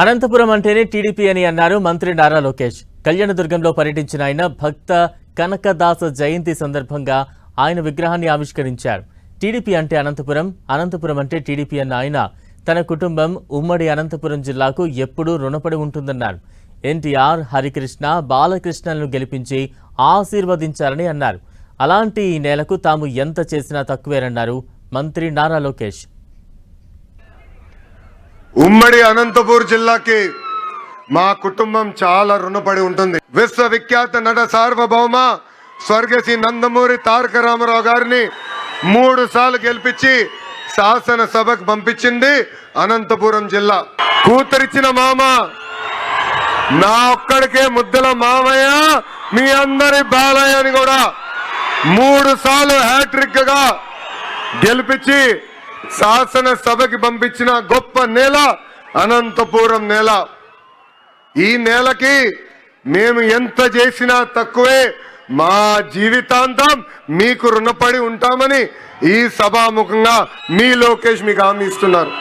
అనంతపురం అంటేనే టీడీపీ అని అన్నారు మంత్రి నారా లోకేష్. కళ్యాణదుర్గంలో పర్యటించిన ఆయన భక్త కనకదాస జయంతి సందర్భంగా ఆయన విగ్రహాన్ని ఆవిష్కరించారు. టీడీపీ అంటే అనంతపురం, అనంతపురం అంటే టీడీపీ అన్న ఆయన తన కుటుంబం ఉమ్మడి అనంతపురం జిల్లాకు ఎప్పుడూ రుణపడి ఉంటుందన్నారు. ఎన్టీఆర్, హరికృష్ణ, బాలకృష్ణలను గెలిపించి ఆశీర్వదించారని అన్నారు. అలాంటి ఈ నేలకు తాము ఎంత చేసినా తక్కువేనన్నారు మంత్రి నారా లోకేష్. ఉమ్మడి అనంతపూర్ జిల్లాకి మా కుటుంబం చాలా రుణపడి ఉంటుంది. విశ్వవిఖ్యాత నట సార్వభౌమ స్వర్గశ్రీ నందమూరి తారక రామారావు గారిని 3 సార్లు గెలిపించి శాసనసభకు పంపించింది అనంతపురం జిల్లా. కూతురిచ్చిన మామ, నా ఒక్కడికే ముద్దల మామయ్య, మీ అందరి బాలయ్య అని కూడా 3 సార్లు హ్యాట్రిక్ గా గెలిపించి శాసనసభకి పంపించిన గొప్ప నేల అనంతపురం నేల. ఈ నేలకి మేము ఎంత చేసినా తక్కువే. మా జీవితాంతం మీకు రుణపడి ఉంటామని ఈ సభాముఖంగా మీ లోకేష్ మీకు హామీ ఇస్తున్నారు.